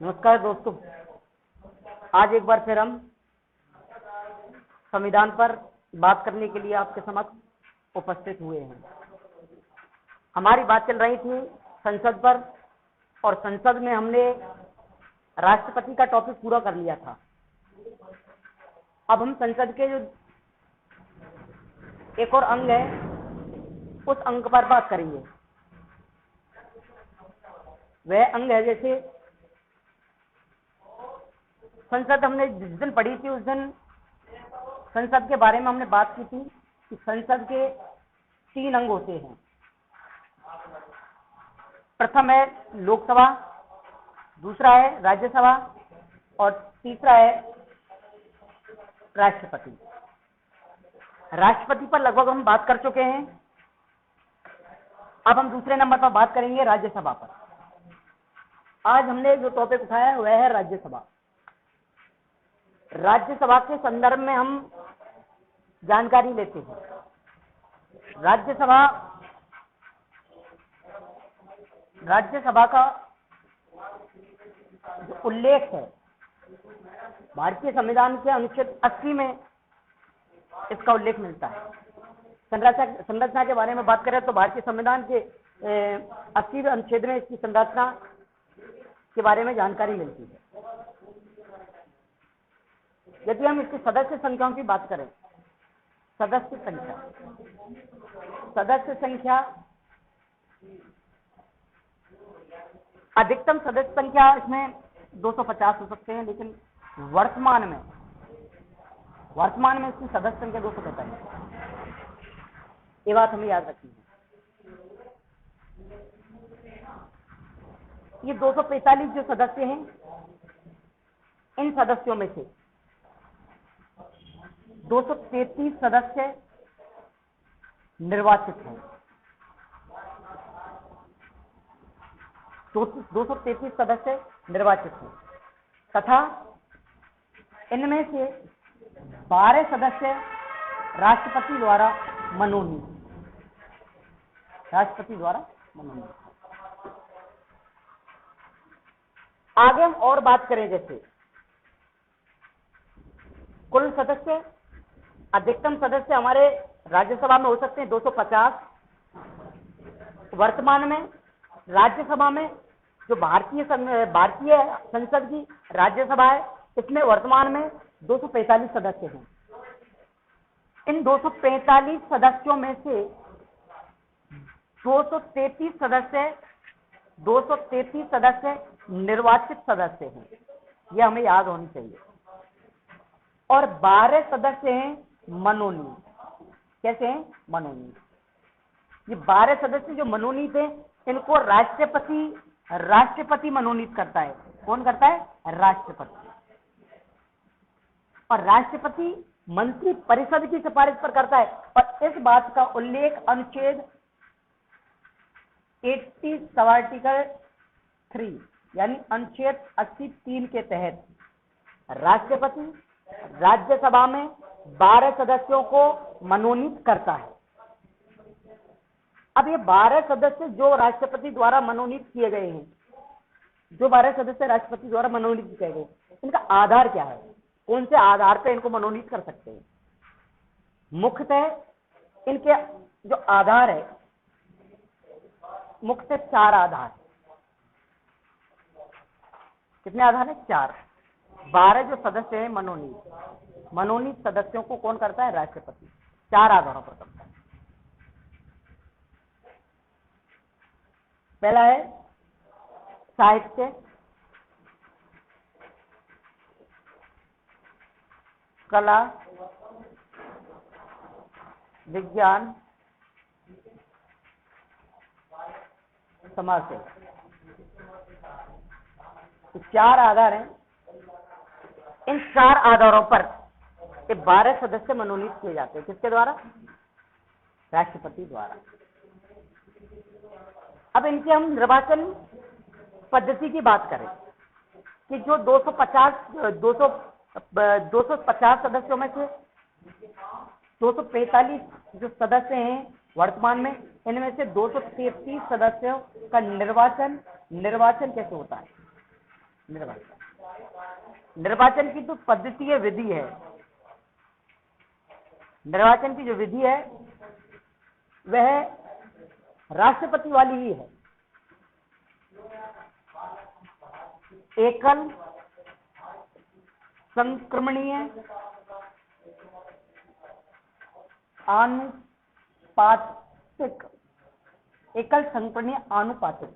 नमस्कार दोस्तों, आज एक बार फिर हम संविधान पर बात करने के लिए आपके समक्ष उपस्थित हुए हैं। हमारी बात चल रही थी संसद पर और संसद में हमने राष्ट्रपति का टॉपिक पूरा कर लिया था। अब हम संसद के जो एक और अंग है उस अंग पर बात करेंगे। वह अंग है, जैसे संसद हमने जिस दिन पढ़ी थी उस दिन संसद के बारे में हमने बात की थी कि संसद के 3 अंग होते हैं। प्रथम है लोकसभा, दूसरा है राज्यसभा और तीसरा है राष्ट्रपति। राष्ट्रपति पर लगभग हम बात कर चुके हैं। अब हम दूसरे नंबर पर बात करेंगे राज्यसभा पर। आज हमने जो टॉपिक उठाया है वह है राज्यसभा। राज्यसभा के संदर्भ में हम जानकारी लेते हैं। राज्यसभा का जो उल्लेख है भारतीय संविधान के अनुच्छेद 80 में इसका उल्लेख मिलता है। संरचना के बारे में बात करें तो भारतीय संविधान के 80वें अनुच्छेद में इसकी संरचना के बारे में जानकारी मिलती है। यदि हम इसकी सदस्य संख्याओं की बात करें, सदस्य संख्या अधिकतम सदस्य संख्या इसमें 250 हो सकते हैं, लेकिन वर्तमान में इसकी सदस्य संख्या 245 है। ये बात हमें याद रखनी है। ये 245 जो सदस्य हैं, इन सदस्यों में से 233 सदस्य निर्वाचित हैं। 233 सदस्य निर्वाचित हैं तथा इनमें से 12 सदस्य राष्ट्रपति द्वारा मनोनीत। आगे हम और बात करें, जैसे कुल सदस्य, अधिकतम सदस्य हमारे राज्यसभा में हो सकते हैं 250। वर्तमान में राज्यसभा में जो भारतीय संसद की राज्यसभा है, इसमें वर्तमान में 245 सदस्य हैं। इन 245 सदस्यों में से 233 सदस्य निर्वाचित सदस्य हैं। यह हमें याद होनी चाहिए। और 12 सदस्य हैं मनोनीत। कैसे हैं? मनोनीत। ये 12 सदस्य जो मनोनीत हैं, इनको राष्ट्रपति मनोनीत करता है। कौन करता है? राष्ट्रपति। और राष्ट्रपति मंत्री परिषद की सिफारिश पर करता है। और इस बात का उल्लेख अनुच्छेद 80 सब आर्टिकल 3 यानी अनुच्छेद 83 के तहत राष्ट्रपति राज्यसभा में 12 सदस्यों को मनोनीत करता है। अब ये 12 सदस्य जो राष्ट्रपति द्वारा मनोनीत किए गए हैं, इनका आधार क्या है? कौन से आधार पर इनको मनोनीत कर सकते हैं? मुख्यतः इनके जो आधार है, मुख्यतः 4 आधार। कितने आधार है? 4। 12 जो सदस्य हैं मनोनीत सदस्यों को कौन करता है? राष्ट्रपति। 4 आधारों पर करता है। पहला है साहित्य, कला, विज्ञान, समाज सेवा। 4 आधार हैं। इन 4 आधारों पर ये 12 सदस्य मनोनीत किए जाते हैं। किसके द्वारा? राष्ट्रपति द्वारा। अब इनके हम निर्वाचन पद्धति की बात करें कि जो 250 सदस्यों में से 245 जो सदस्य हैं वर्तमान में, इनमें से 233 सदस्यों का निर्वाचन कैसे होता है? निर्वाचन, निर्वाचन की जो पद्धति है, विधि है, निर्वाचन की जो विधि है वह राष्ट्रपति वाली ही है। एकल संक्रमणीय आनुपातिक, एकल संक्रमणीय आनुपातिक।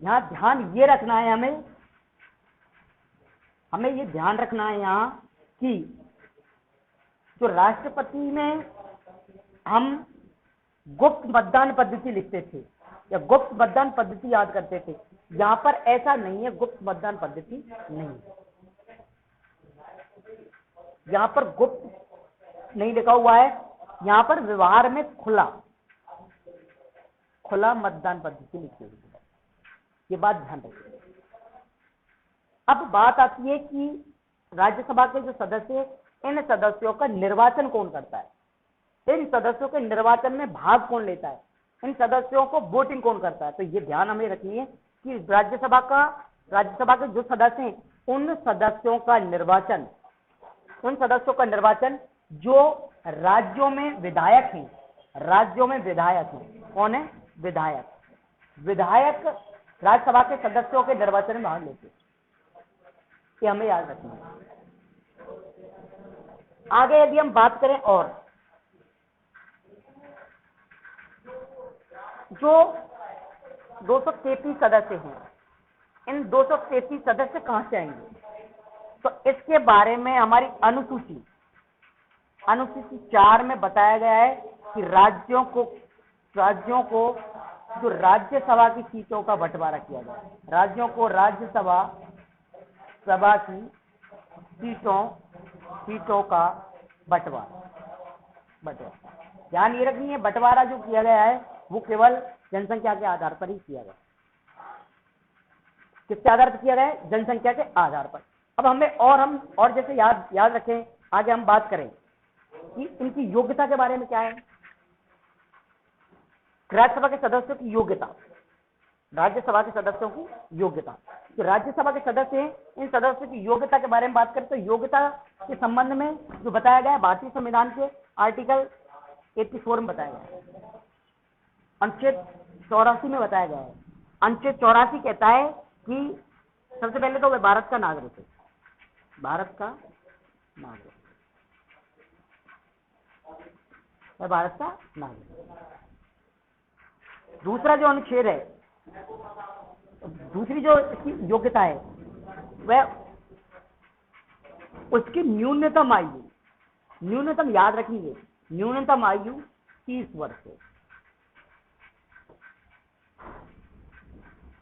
यहां ध्यान ये रखना है, हमें ये ध्यान रखना है यहाँ कि जो राष्ट्रपति में हम गुप्त मतदान पद्धति लिखते थे या गुप्त मतदान पद्धति याद करते थे, यहां पर ऐसा नहीं है, गुप्त मतदान पद्धति नहीं है। यहां पर गुप्त नहीं लिखा हुआ है, यहां पर व्यवहार में खुला मतदान पद्धति लिखी हुई है। ये बात ध्यान रखिए। अब बात आती है कि राज्यसभा के जो सदस्य, इन सदस्यों का निर्वाचन कौन करता है, इन सदस्यों के निर्वाचन में भाग कौन लेता है, इन सदस्यों को वोटिंग कौन करता है। तो ये ध्यान हमें रखनी है कि राज्यसभा के जो सदस्य हैं, उन सदस्यों का निर्वाचन जो राज्यों में विधायक हैं, कौन है, विधायक राज्यसभा के सदस्यों के निर्वाचन में भाग लेते हैं। ये हमें याद रखना है। आगे यदि हम बात करें, और जो 233 सदस्य हैं, इन 233 सदस्य कहां से आएंगे, तो इसके बारे में हमारी अनुसूची 4 में बताया गया है कि राज्यों को जो राज्यसभा की सीटों का बंटवारा किया गया है, राज्यों को राज्यसभा की सीटों का बंटवारा। ध्यान ये रखनी है, बंटवारा जो किया गया है वो केवल जनसंख्या के आधार पर ही किया गया। किसके आधार पर किया गया है, जनसंख्या के आधार पर। अब हम जैसे याद रखें, आगे हम बात करें कि इनकी योग्यता के बारे में क्या है। राज्यसभा के सदस्यों की योग्यता, तो राज्यसभा के सदस्य हैं, इन सदस्यों की योग्यता के बारे में बात करें तो योग्यता के संबंध में जो बताया गया है भारतीय संविधान के आर्टिकल 84 में बताया गया है, अनुच्छेद 84 में बताया गया है। अनुच्छेद 84 कहता है कि सबसे पहले तो वह भारत का नागरिक है, वह भारत का नागरिक। दूसरा जो अनुच्छेद है, दूसरी जो इसकी योग्यता है, वह उसकी न्यूनतम याद रखिए, न्यूनतम आयु 30 वर्ष है।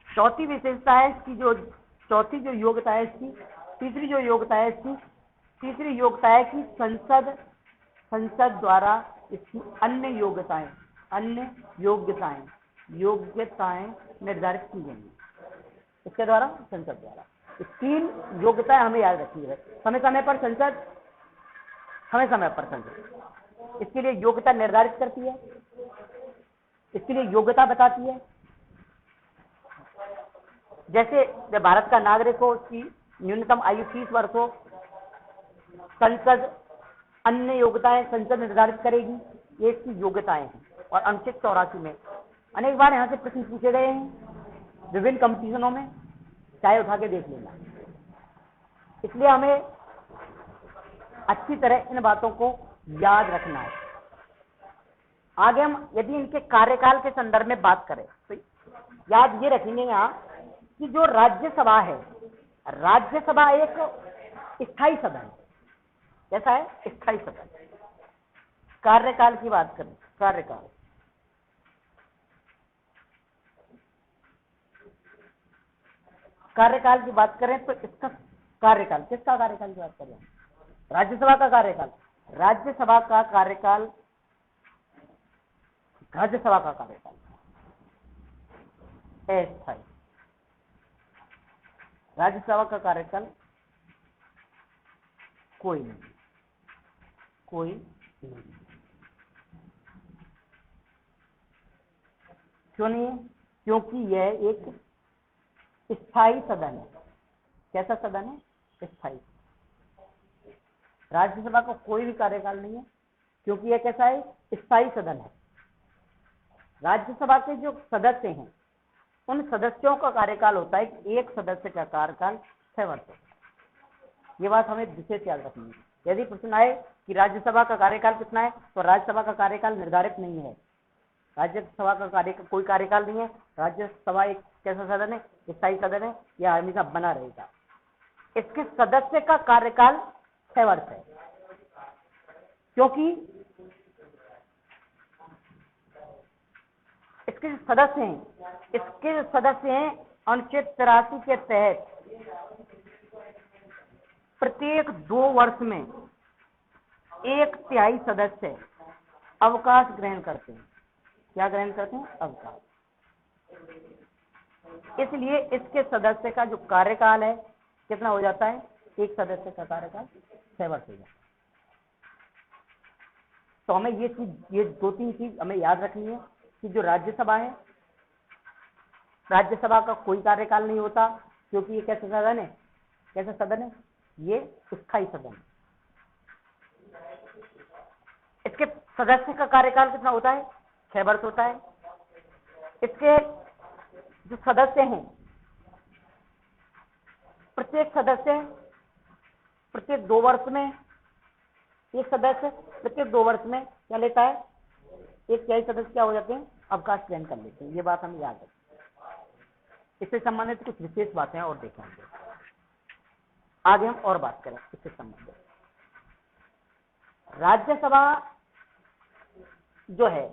चौथी विशेषता है इसकी, तीसरी जो योग्यता है कि संसद द्वारा इसकी अन्य योग्यताएं निर्धारित की जाएंगी। इसके द्वारा, संसद द्वारा, 3 योग्यताएं हमें याद रखनी है। समय समय पर संसद इसके लिए योग्यता निर्धारित करती है, इसके लिए योग्यता बताती है। जैसे जब भारत का नागरिक हो, उसकी न्यूनतम आयु 30 वर्ष हो, संसद अन्य योग्यताएं संसद निर्धारित करेगी, ये इसकी योग्यताएं हैं। और अनुच्छेद 84 में अनेक बार यहां से प्रश्न पूछे गए हैं विभिन्न कंपटीशनों में, चाहे उठा के देख लेना। इसलिए हमें अच्छी तरह इन बातों को याद रखना है। आगे हम यदि इनके कार्यकाल के संदर्भ में बात करें तो याद ये रखेंगे यहाँ कि जो राज्यसभा है, राज्यसभा एक स्थायी सदन है। कैसा है, स्थायी सदन। कार्यकाल की बात करें, कार्यकाल की बात करें तो इसका कार्यकाल, किसका कार्यकाल की बात कर रहे हैं, राज्यसभा का कार्यकाल। राज्यसभा का कार्यकाल अस्थायी, राज्यसभा का कार्यकाल कोई नहीं। क्यों नहीं है, क्योंकि यह एक स्थायी सदन है। कैसा सदन है? स्थायी। राज्यसभा का कोई भी कार्यकाल नहीं है, क्योंकि यह कैसा है? स्थायी सदन है। राज्यसभा के जो सदस्य हैं उन सदस्यों का कार्यकाल होता है कि एक सदस्य का कार्यकाल 6 वर्ष होता है। ये बात हमें विशेष याद रखनी है। यदि प्रश्न आए कि राज्यसभा का कार्यकाल कितना है, तो राज्यसभा का कार्यकाल निर्धारित नहीं है। राज्यसभा का कोई कार्यकाल नहीं है। राज्यसभा एक कैसा सदन है? स्थायी सदन है, यह हमेशा बना रहेगा। इसके सदस्य का कार्यकाल 6 वर्ष है, क्योंकि इसके सदस्य हैं अनुच्छेद 83 के तहत प्रत्येक 2 वर्ष में 1/3 सदस्य अवकाश ग्रहण करते हैं। क्या ग्रहण करते हैं? अवकाश। इसलिए इसके सदस्य का जो कार्यकाल है कितना हो जाता है? एक सदस्य का कार्यकाल 6 वर्ष हो जाता है। तो हमें ये 2-3 चीज हमें याद रखनी है कि जो राज्यसभा है, राज्यसभा का कोई कार्यकाल नहीं होता, क्योंकि ये कैसा सदन है? कैसा सदन है? ये स्थायी सदन है। इसके सदस्य का कार्यकाल कितना होता है? 6 वर्ष होता है। इसके जो सदस्य हैं, प्रत्येक सदस्य प्रत्येक 2 वर्ष में एक सदस्य प्रत्येक 2 वर्ष में क्या लेता है? 1/3 सदस्य क्या हो जाते हैं? अवकाश ग्रहण कर लेते हैं। ये बात हमें याद रखनी है। इससे संबंधित कुछ विशेष बातें और देखेंगे, आगे हम और बात करें इससे संबंधित। राज्यसभा जो है,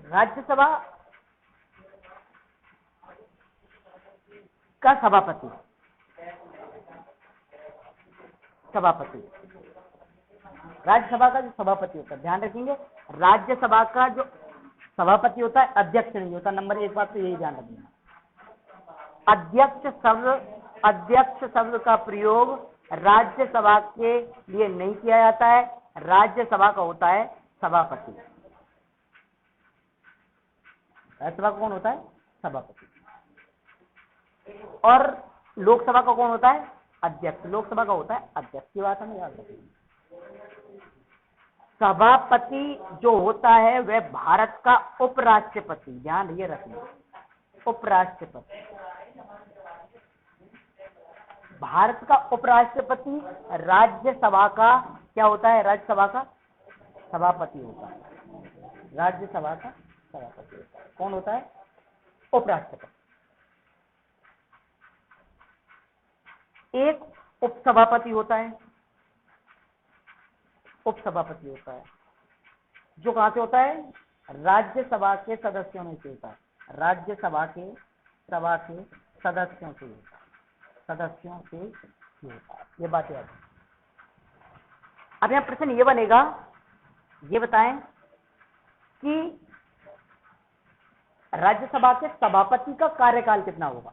राज्यसभा का सभापति राज्यसभा का जो सभापति होता है, ध्यान रखेंगे, राज्यसभा का जो सभापति होता है अध्यक्ष नहीं होता। नंबर 1 बात तो यही ध्यान रखना। अध्यक्ष शब्द का प्रयोग राज्यसभा के लिए नहीं किया जाता है। राज्यसभा का होता है सभापति। राज्यसभा का कौन होता है? सभापति। और लोकसभा का कौन होता है? अध्यक्ष। लोकसभा का होता है अध्यक्ष। की बात हमें याद रखनी। सभापति जो होता है वह भारत का उपराष्ट्रपति, ध्यान ये रखना, उपराष्ट्रपति। भारत का उपराष्ट्रपति राज्यसभा का क्या होता है? राज्यसभा का सभापति होता है। राज्यसभा का सभापति होता है। कौन होता है? उपराष्ट्रपति। एक उपसभापति होता है। उपसभापति होता है जो कहां से होता है? राज्यसभा के सदस्यों में से होता है। राज्यसभा के सदस्यों से होता है। सदस्यों से होता है। ये बात याद है। अब यहां प्रश्न ये बनेगा, ये बताएं कि राज्यसभा के सभापति का कार्यकाल कितना होगा,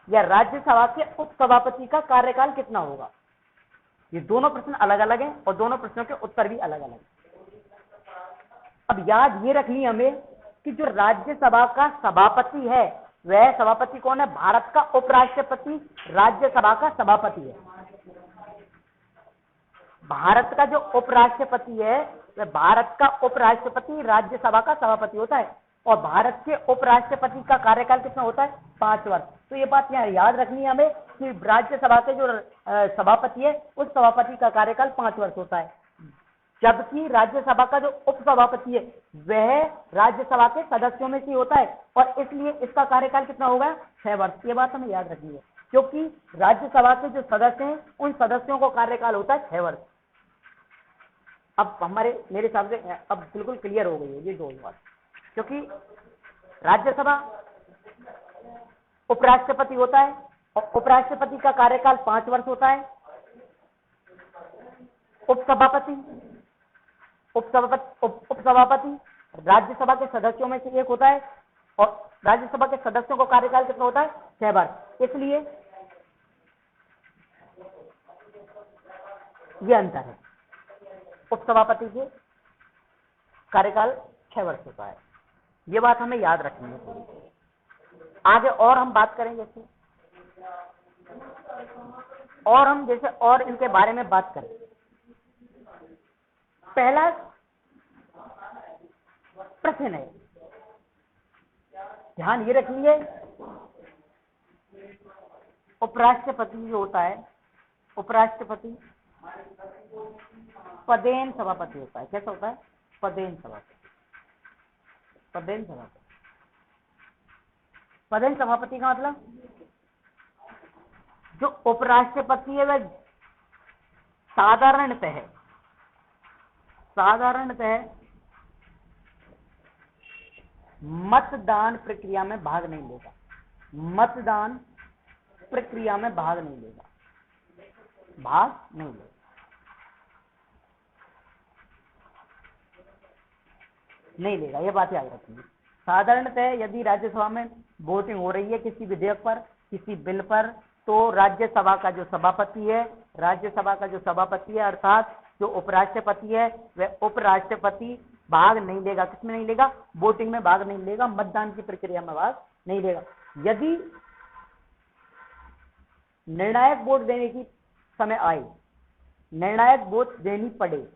या राज्यसभा के उपसभापति का कार्यकाल कितना होगा। ये दोनों प्रश्न अलग अलग हैं और दोनों प्रश्नों के उत्तर भी अलग अलग हैं। अब याद ये रखनी हमें कि जो राज्यसभा का सभापति है वह सभापति कौन है? भारत का उपराष्ट्रपति राज्यसभा का सभापति है। भारत का जो उपराष्ट्रपति है वह भारत का उपराष्ट्रपति राज्यसभा का सभापति होता है। और भारत के उपराष्ट्रपति का कार्यकाल कितना होता है? 5 वर्ष। तो ये बात यहाँ याद रखनी है हमें कि राज्यसभा के जो सभापति है उस सभापति का कार्यकाल 5 वर्ष होता है, जबकि राज्यसभा का जो उपसभापति है वह राज्यसभा के सदस्यों में से होता है और इसलिए इसका कार्यकाल कितना होगा? 6 वर्ष। ये बात हमें याद रखनी है, क्योंकि राज्यसभा के जो सदस्य हैं उन सदस्यों को कार्यकाल होता है 6 वर्ष। अब मेरे हिसाब से अब बिल्कुल क्लियर हो गई है ये 2 बात, क्योंकि राज्यसभा उपराष्ट्रपति होता है और उपराष्ट्रपति का कार्यकाल 5 वर्ष होता है। उपसभापति राज्यसभा के सदस्यों में से एक होता है और राज्यसभा के सदस्यों को कार्यकाल कितना होता है? 6 वर्ष। इसलिए ये अंतर है, उपसभापति के कार्यकाल 6 वर्ष होता है ये बात हमें याद रखनी है। आगे और हम बात करेंगे और हम जैसे और इनके बारे में बात करें। पहला प्रश्न है, ध्यान ये रखिए, उपराष्ट्रपति जो होता है, उपराष्ट्रपति पदेन सभापति होता है। कैसा होता है? पदेन सभापति। पदेन सभापति, पदेन सभापति का मतलब जो उपराष्ट्रपति है वह साधारणतः मतदान प्रक्रिया में भाग नहीं लेगा। मतदान प्रक्रिया में भाग नहीं लेगा। ये बात याद रखिए। साधारणतः यदि राज्यसभा में वोटिंग हो रही है किसी विधेयक पर, किसी बिल पर, तो राज्यसभा का जो सभापति है अर्थात जो उपराष्ट्रपति है, वह उपराष्ट्रपति भाग नहीं लेगा। किसमें नहीं लेगा? वोटिंग में भाग नहीं लेगा, मतदान की प्रक्रिया में भाग नहीं लेगा। यदि निर्णायक वोट देने की समय आए, निर्णायक वोट देनी पड़े,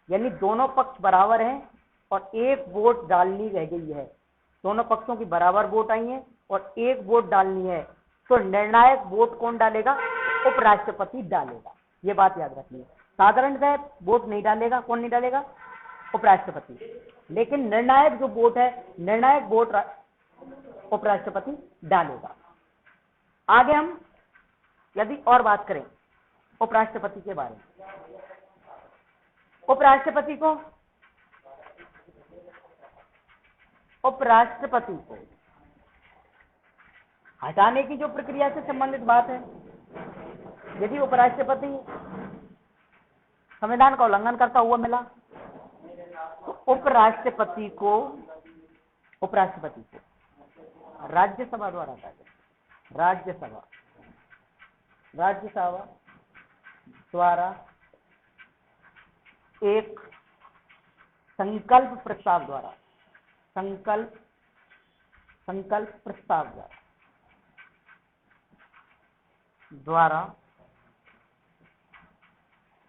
यानी दोनों पक्ष बराबर हैं और एक वोट डालनी रह गई है, दोनों पक्षों की बराबर वोट आई है और एक वोट डालनी है, तो निर्णायक वोट कौन डालेगा? उपराष्ट्रपति डालेगा। ये बात याद रखिए। साधारणतः वोट नहीं डालेगा। कौन नहीं डालेगा? उपराष्ट्रपति। लेकिन निर्णायक जो वोट है, निर्णायक वोट उपराष्ट्रपति डालेगा। आगे हम यदि और बात करें उपराष्ट्रपति के बारे में, उपराष्ट्रपति को हटाने की जो प्रक्रिया से संबंधित बात है, यदि उपराष्ट्रपति संविधान का उल्लंघन करता हुआ मिला तो उपराष्ट्रपति को राज्यसभा द्वारा हटाया जाए। राज्यसभा द्वारा एक संकल्प प्रस्ताव द्वारा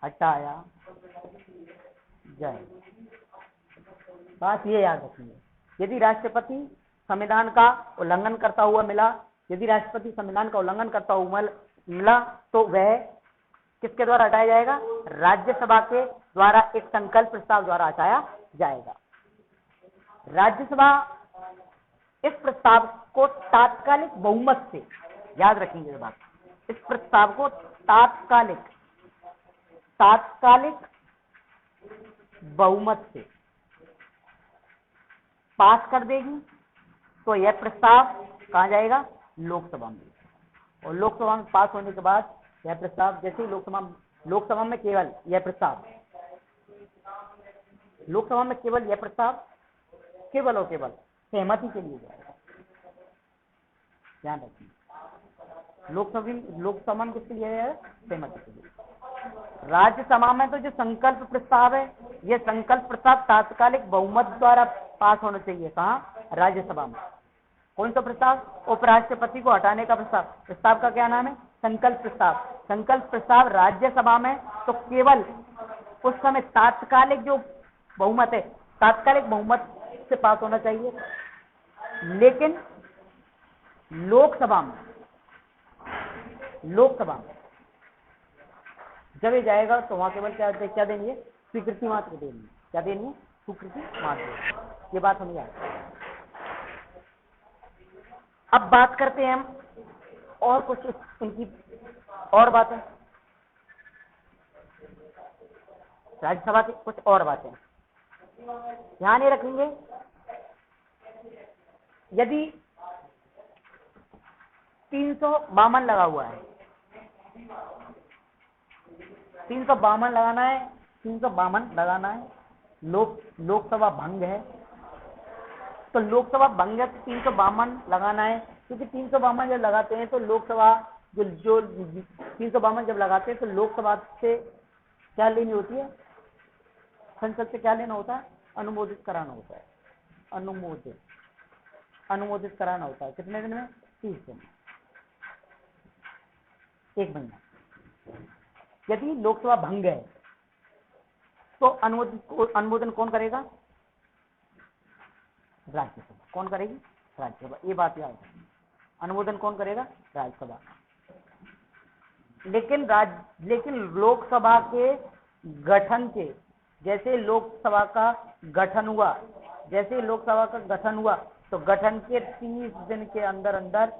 हटाया जाए। बात ये याद रखिए, यदि राष्ट्रपति संविधान का उल्लंघन करता हुआ मिला, तो वह किसके द्वारा हटाया जाएगा? राज्यसभा के द्वारा एक संकल्प प्रस्ताव द्वारा हटाया जाएगा। राज्यसभा इस प्रस्ताव को तात्कालिक बहुमत से, याद रखेंगे ये बात, इस प्रस्ताव को तात्कालिक बहुमत से पास कर देगी, तो यह प्रस्ताव कहां जाएगा? लोकसभा में। और लोकसभा में पास होने के बाद यह प्रस्ताव, जैसे ही लोकसभा में केवल यह प्रस्ताव केवल और केवल सहमति के लिए जाएगा। ध्यान रखिए, लोकसभा में किसके लिए है? सहमति के लिए। राज्यसभा में तो जो संकल्प प्रस्ताव है, यह संकल्प प्रस्ताव तात्कालिक बहुमत द्वारा पास होना चाहिए। कहाँ? राज्यसभा में। कौन सा प्रस्ताव? उपराष्ट्रपति को हटाने का प्रस्ताव का क्या नाम है? संकल्प प्रस्ताव राज्यसभा में तो केवल उस समय तात्कालिक जो बहुमत है, तात्कालिक बहुमत से पास होना चाहिए। लेकिन लोकसभा में जब ये जाएगा तो वहां केवल क्या देनी है? स्वीकृति मात्र देनी है। क्या देनी है? स्वीकृति मात्र। ये बात हमें याद है। अब बात करते हैं हम और कुछ इनकी और बातें, राज्यसभा की कुछ और बातें ध्यान ये रखेंगे। यदि 352 लगा हुआ है, 352 लगाना है, लोकसभा भंग है, तो लोकसभा भंग है 352 लगाना है, क्योंकि 352 जब लगाते हैं तो लोकसभा जो 352 जब लगाते हैं तो लोकसभा से क्या लेनी होती है? संसद से क्या लेना होता है? अनुमोदित कराना होता है। अनुमोदित अनुमोदित कराना होता है। कितने दिन में? 30 दिन, 1 महीना। यदि लोकसभा भंग है तो अनुमोदन कौन करेगा? राज्यसभा। कौन करेगी? राज्यसभा। ये बात याद है, अनुमोदन कौन करेगा? राज्यसभा। लेकिन लोकसभा के गठन के, जैसे लोकसभा का गठन हुआ, तो गठन के 30 दिन के अंदर अंदर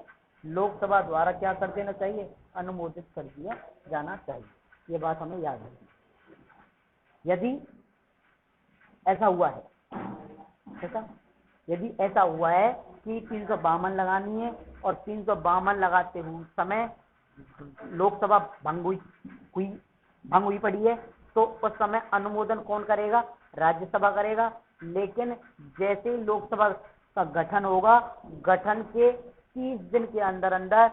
लोकसभा द्वारा क्या कर देना चाहिए? अनुमोदित कर दिया जाना चाहिए। ये बात हमें याद है। यदि ऐसा हुआ है, यदि ऐसा हुआ है कि 352 लगानी है और 352 लगाते हुए समय लोकसभा भंग हुई पड़ी है, तो उस समय अनुमोदन कौन करेगा? राज्यसभा करेगा। लेकिन जैसे ही लोकसभा का गठन होगा, गठन के 30 दिन के अंदर अंदर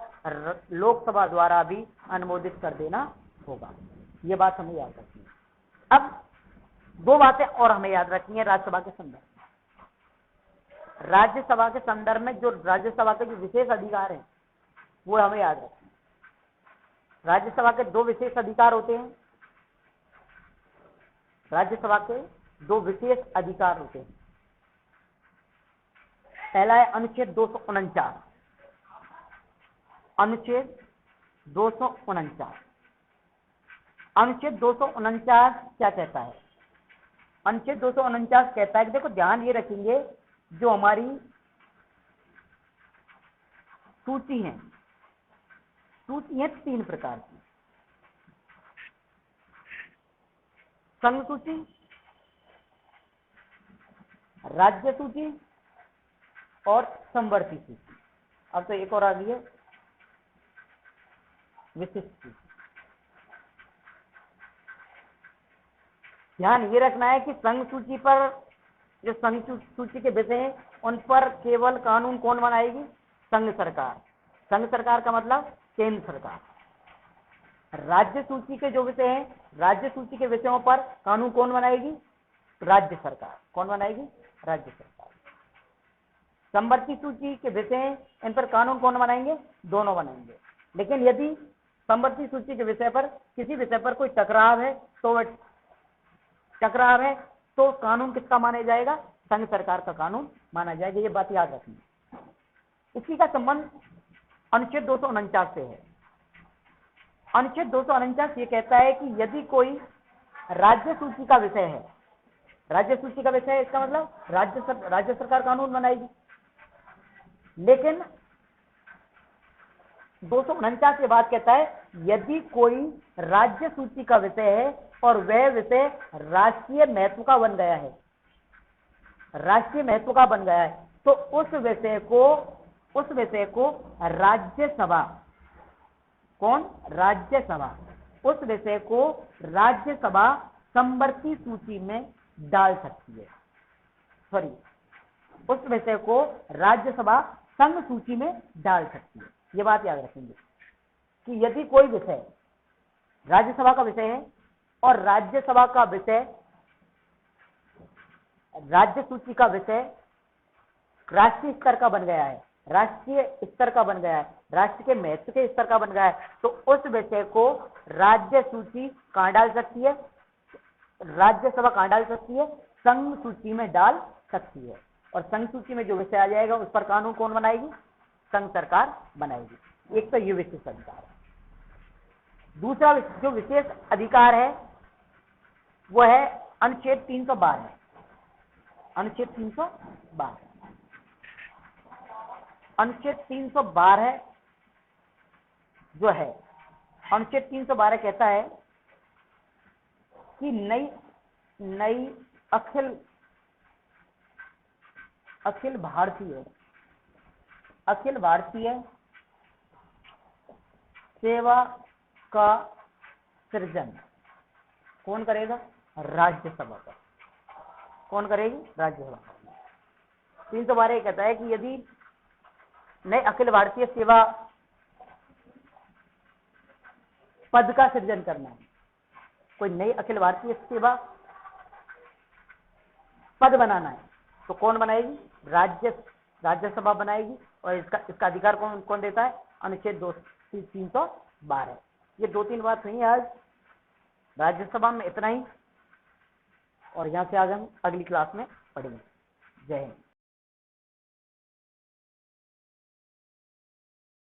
लोकसभा द्वारा भी अनुमोदित कर देना होगा। ये बात हमें याद रखनी है। अब 2 बातें और हमें याद रखनी है राज्यसभा के संदर्भ में। राज्यसभा के संदर्भ में जो राज्यसभा के जो विशेष अधिकार हैं वो हमें याद रखना। राज्यसभा के 2 विशेष अधिकार होते हैं। राज्यसभा के 2 विशेष अधिकार होते हैं। पहला है अनुच्छेद 249। अनुच्छेद 249 क्या कहता है? अनुच्छेद 249 कहता है कि देखो, ध्यान ये रखेंगे, जो हमारी सूची है 3 प्रकार की। संघ सूची, राज्य सूची और समवर्ती सूची। अब तो एक और आ गई है, विशिष्ट सूची। ध्यान ये रखना है कि संघ सूची पर, जो संघ सूची के विषय हैं, उन पर केवल कानून कौन बनाएगी? संघ सरकार। संघ सरकार का मतलब केंद्र सरकार। राज्य सूची के जो विषय हैं, राज्य सूची के विषयों पर कानून कौन बनाएगी? राज्य सरकार। कौन बनाएगी? राज्य सरकार। समवर्ती सूची के विषय हैं, इन पर कानून कौन बनाएंगे? दोनों बनाएंगे। लेकिन यदि समवर्ती सूची के विषय पर, किसी विषय पर कोई टकराव है तो कानून किसका माना जाएगा? संघ सरकार का कानून माना जाएगा। ये बात याद रखनी। इसी का संबंध अनुच्छेद 249 से है। अनुच्छेद 249 ये कहता है कि यदि कोई राज्य सूची का विषय है, राज्य सूची का विषय है, इसका मतलब राज्य सरकार कानून बनाएगी। लेकिन 249 के बाद कहता है, यदि कोई राज्य सूची का विषय है और वह विषय राष्ट्रीय महत्व का बन गया है, तो उस विषय को राज्यसभा, उस विषय को राज्यसभा समवर्ती सूची में डाल सकती है। उस विषय को राज्यसभा संघ सूची में डाल सकती है। ये बात याद रखेंगे कि यदि कोई विषय राज्यसभा का विषय है और राज्यसभा का विषय, राज्य सूची का विषय राष्ट्रीय स्तर का बन गया है, राष्ट्रीय के महत्व के स्तर का बन गया है, तो उस विषय को राज्य सूची कहां डाल सकती है? राज्यसभा कहां डाल सकती है? संघ सूची में डाल सकती है। और संघ सूची में जो विषय आ जाएगा उस पर कानून कौन बनाएगी? संघ सरकार बनाएगी। एक तो ये विशेष अधिकार है। दूसरा जो विशेष अधिकार है वो है अनुच्छेद 312। अनुच्छेद 312 जो है, अनुच्छेद 312 कहता है कि नई अखिल भारतीय सेवा का सृजन कौन करेगा? राज्यसभा का। कौन करेगी? राज्यसभा। 312 कहता है कि यदि नए अखिल भारतीय सेवा पद का सृजन करना है, कोई नई अखिल भारतीय सेवा पद बनाना है, तो कौन बनाएगी? राज्यसभा बनाएगी और इसका अधिकार कौन कौन देता है? अनुच्छेद 312। ये 2-3 बात हुई आज राज्यसभा में, इतना ही। और यहाँ से आगे हम अगली क्लास में पढ़ेंगे। जय हिंद।